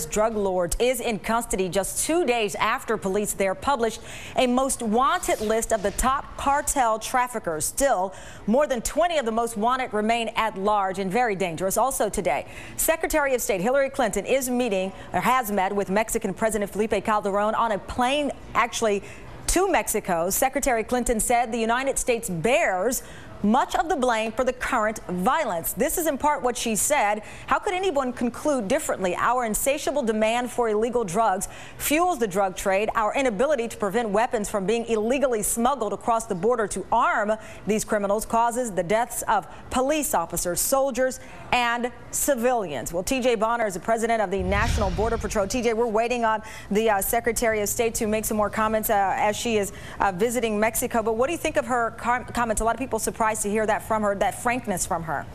Drug lords is in custody just 2 days after police there published a most wanted list of the top cartel traffickers. Still, more than 20 of the most wanted remain at large and very dangerous. Also today, Secretary of State Hillary Clinton is meeting or has met with Mexican President Felipe Calderon on a plane actually to Mexico. Secretary Clinton said the United States bears much of the blame for the current violence. This is in part what she said. How could anyone conclude differently? Our insatiable demand for illegal drugs fuels the drug trade. Our inability to prevent weapons from being illegally smuggled across the border to arm these criminals causes the deaths of police officers, soldiers, and civilians. Well, TJ Bonner is the president of the National Border Patrol. TJ, we're waiting on the Secretary of State to make some more comments as she is visiting Mexico. But what do you think of her comments? A lot of people surprised to hear that from her, that frankness from her.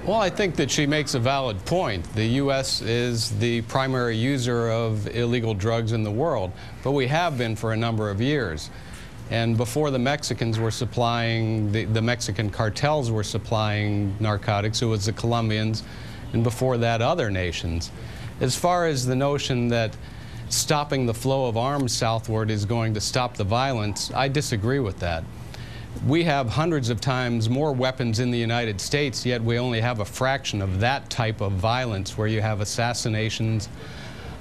Well, I think that she makes a valid point. The U.S. is the primary user of illegal drugs in the world, but we have been for a number of years. And before the Mexicans were supplying, the Mexican cartels were supplying narcotics, it was the Colombians, and before that, other nations. As far as the notion that stopping the flow of arms southward is going to stop the violence, I disagree with that. We have hundreds of times more weapons in the United States, yet we only have a fraction of that type of violence where you have assassinations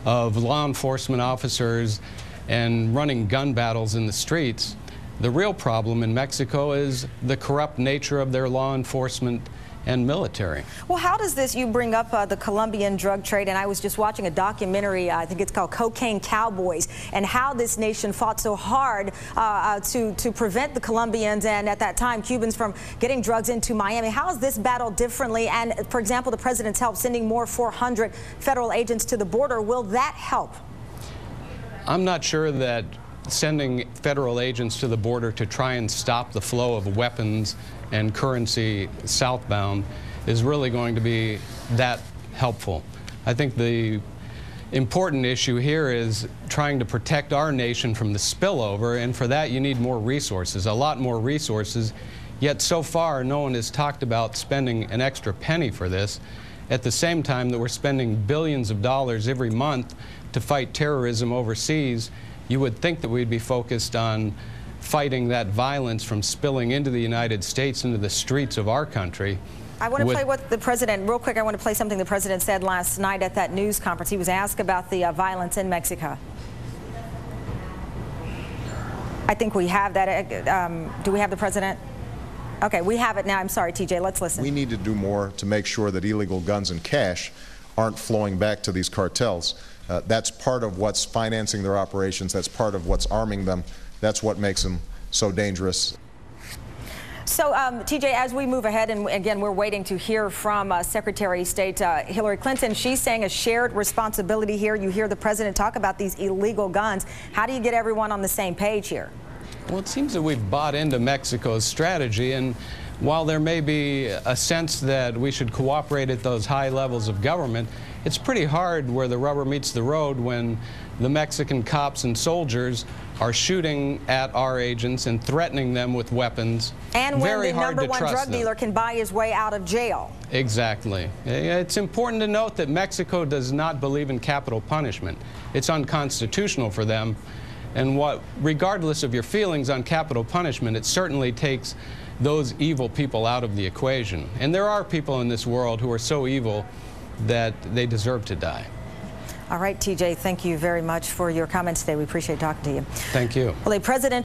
of law enforcement officers and running gun battles in the streets. The real problem in Mexico is the corrupt nature of their law enforcement and military. Well, how does this, you bring up the Colombian drug trade, and I was just watching a documentary, I think it's called Cocaine Cowboys, and how this nation fought so hard to prevent the Colombians and at that time Cubans from getting drugs into Miami. How is this battle differently? And for example, the president's help sending more 400 federal agents to the border, will that help? I'm not sure that sending federal agents to the border to try and stop the flow of weapons and currency southbound is really going to be that helpful. I think the important issue here is trying to protect our nation from the spillover, and for that you need more resources, a lot more resources. Yet so far no one has talked about spending an extra penny for this, at the same time that we're spending billions of dollars every month to fight terrorism overseas. You would think that we'd be focused on fighting that violence from spilling into the United States, into the streets of our country. I want to play what the president, real quick, I want to play something the president said last night at that news conference. He was asked about the violence in Mexico. I think we have that. Do we have the president? Okay, we have it now. I'm sorry, TJ, let's listen. We need to do more to make sure that illegal guns and cash aren't flowing back to these cartels. That's part of what's financing their operations. That's part of what's arming them. That's what makes them so dangerous. So, TJ, as we move ahead, and again, we're waiting to hear from Secretary of State Hillary Clinton. She's saying a shared responsibility here. You hear the president talk about these illegal guns. How do you get everyone on the same page here? Well, it seems that we've bought into Mexico's strategy, and while there may be a sense that we should cooperate at those high levels of government, it's pretty hard where the rubber meets the road when the Mexican cops and soldiers are shooting at our agents and threatening them with weapons. And when the number one drug dealer can buy his way out of jail. Exactly. It's important to note that Mexico does not believe in capital punishment. It's unconstitutional for them. And regardless of your feelings on capital punishment, it certainly takes those evil people out of the equation. And there are people in this world who are so evil that they deserve to die. All right, TJ, thank you very much for your comments today. We appreciate talking to you. Thank you. Well, a president